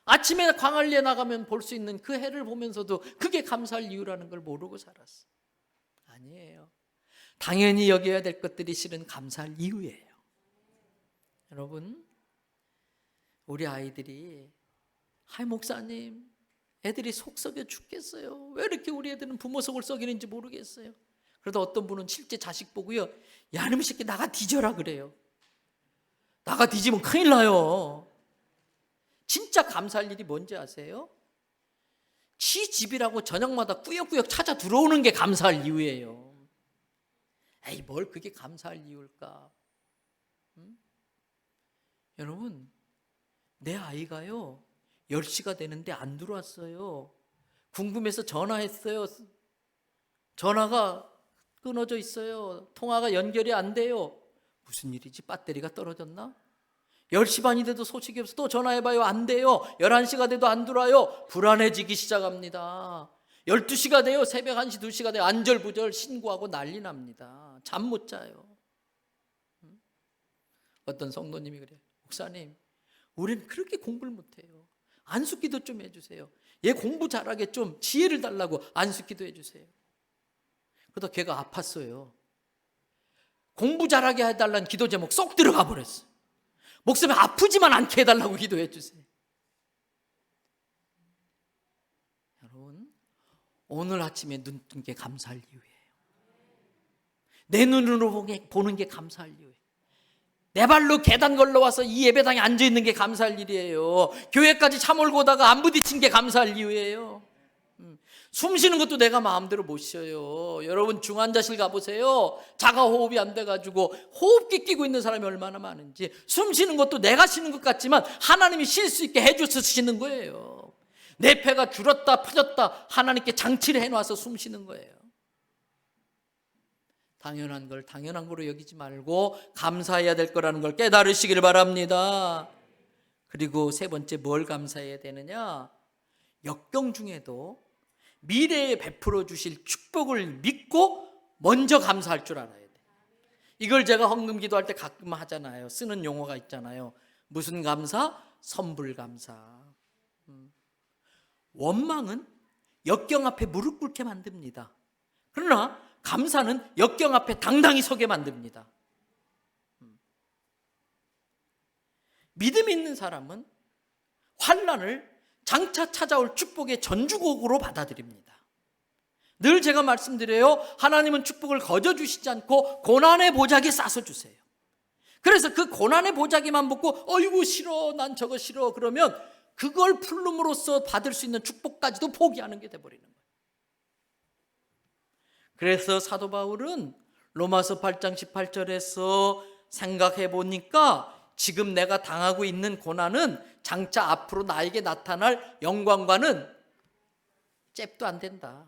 아침에 광안리에 나가면 볼 수 있는 그 해를 보면서도 그게 감사할 이유라는 걸 모르고 살았어. 아니에요. 당연히 여겨야 될 것들이 실은 감사할 이유예요. 여러분, 우리 아이들이 목사님, 애들이 속 썩여 죽겠어요. 왜 이렇게 우리 애들은 부모 속을 썩이는지 모르겠어요. 그러다 어떤 분은 실제 자식 보고요, 야, 이놈의 새끼 나가 뒤져라 그래요. 나가 뒤지면 큰일 나요. 진짜 감사할 일이 뭔지 아세요? 지 집이라고 저녁마다 꾸역꾸역 찾아 들어오는 게 감사할 이유예요. 에이, 뭘 그게 감사할 이유일까? 여러분, 내 아이가요 10시가 되는데 안 들어왔어요. 궁금해서 전화했어요. 전화가 끊어져 있어요. 통화가 연결이 안 돼요. 무슨 일이지? 배터리가 떨어졌나? 10시 반이 돼도 소식이 없어. 또 전화해봐요. 안 돼요. 11시가 돼도 안 들어와요. 불안해지기 시작합니다. 12시가 돼요. 새벽 1시, 2시가 돼요. 안절부절 신고하고 난리 납니다. 잠 못 자요. 어떤 성도님이 그래요. 목사님, 우리는 그렇게 공부를 못해요. 안수기도 좀 해주세요. 얘 공부 잘하게 좀 지혜를 달라고 안수기도 해주세요. 그러다 걔가 아팠어요. 공부 잘하게 해달라는 기도 제목 쏙 들어가 버렸어요. 목숨이 아프지만 않게 해달라고 기도해 주세요. 여러분, 오늘 아침에 눈 뜬 게 감사할 이유예요. 내 눈으로 보는 게 감사할 이유예요. 내 발로 계단 걸러와서 이 예배당에 앉아있는 게 감사할 일이에요. 교회까지 차 몰고 오다가 안 부딪힌 게 감사할 이유예요. 숨 쉬는 것도 내가 마음대로 못 쉬어요. 여러분 중환자실 가보세요. 자가 호흡이 안 돼가지고 호흡기 끼고 있는 사람이 얼마나 많은지. 숨 쉬는 것도 내가 쉬는 것 같지만 하나님이 쉴 수 있게 해줘서 쉬는 거예요. 내 폐가 줄었다 퍼졌다 하나님께 장치를 해놔서 숨 쉬는 거예요. 당연한 걸 당연한 거로 여기지 말고 감사해야 될 거라는 걸 깨달으시길 바랍니다. 그리고 세 번째 뭘 감사해야 되느냐? 역경 중에도 미래에 베풀어 주실 축복을 믿고 먼저 감사할 줄 알아야 돼. 이걸 제가 헌금 기도할 때 가끔 하잖아요. 쓰는 용어가 있잖아요. 무슨 감사? 선불 감사. 원망은 역경 앞에 무릎 꿇게 만듭니다. 그러나 감사는 역경 앞에 당당히 서게 만듭니다. 믿음 있는 사람은 환난을 장차 찾아올 축복의 전주곡으로 받아들입니다. 늘 제가 말씀드려요. 하나님은 축복을 거저 주시지 않고 고난의 보자기에 싸서 주세요. 그래서 그 고난의 보자기만 먹고 어이구 싫어 난 저거 싫어 그러면 그걸 풀름으로써 받을 수 있는 축복까지도 포기하는 게 돼버리는 거예요. 그래서 사도 바울은 로마서 8장 18절에서 생각해 보니까 지금 내가 당하고 있는 고난은 장차 앞으로 나에게 나타날 영광과는 잽도 안 된다.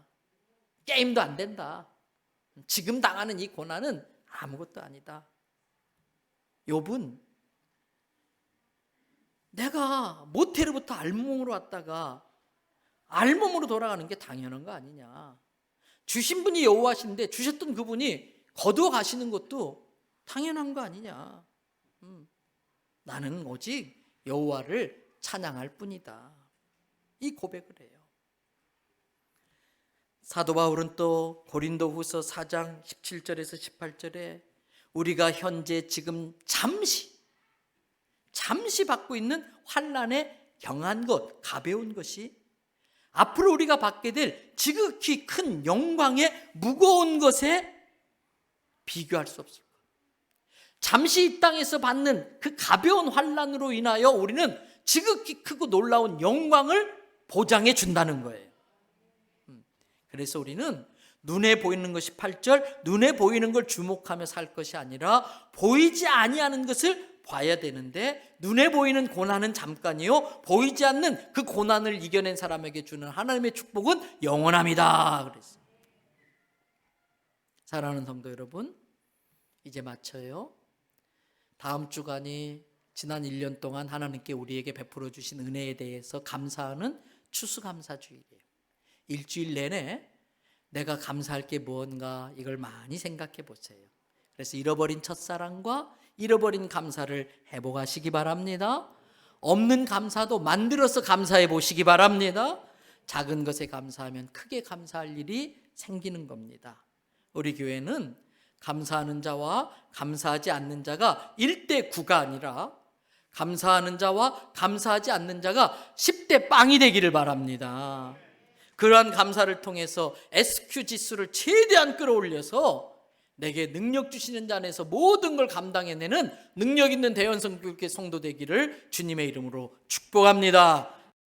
게임도 안 된다. 지금 당하는 이 고난은 아무것도 아니다. 욥은 내가 모태로부터 알몸으로 왔다가 알몸으로 돌아가는 게 당연한 거 아니냐. 주신 분이 여호와신데 주셨던 그분이 거두어 가시는 것도 당연한 거 아니냐. 나는 오직 여호와를 찬양할 뿐이다. 이 고백을 해요. 사도 바울은 또 고린도후서 4장 17절에서 18절에 우리가 현재 지금 잠시 받고 있는 환난에 경한 것, 가벼운 것이 앞으로 우리가 받게 될 지극히 큰 영광의 무거운 것에 비교할 수 없을 것. 잠시 이 땅에서 받는 그 가벼운 환난으로 인하여 우리는 지극히 크고 놀라운 영광을 보장해 준다는 거예요. 그래서 우리는 눈에 보이는 것이 8절, 눈에 보이는 걸 주목하며 살 것이 아니라 보이지 아니하는 것을 봐야 되는데 눈에 보이는 고난은 잠깐이요 보이지 않는 그 고난을 이겨낸 사람에게 주는 하나님의 축복은 영원합니다. 그랬어요. 사랑하는 성도 여러분, 이제 마쳐요. 다음 주간이 지난 1년 동안 하나님께 우리에게 베풀어 주신 은혜에 대해서 감사하는 추수감사주일이에요. 일주일 내내 내가 감사할 게 무언가 이걸 많이 생각해 보세요. 그래서 잃어버린 첫사랑과 잃어버린 감사를 회복하시기 바랍니다. 없는 감사도 만들어서 감사해 보시기 바랍니다. 작은 것에 감사하면 크게 감사할 일이 생기는 겁니다. 우리 교회는 감사하는 자와 감사하지 않는 자가 1대 9가 아니라 감사하는 자와 감사하지 않는 자가 10대 빵이 되기를 바랍니다. 그러한 감사를 통해서 SQ 지수를 최대한 끌어올려서 내게 능력 주시는 자 안에서 모든 걸 감당해내는 능력 있는 대연성교회 성도 되기를 주님의 이름으로 축복합니다.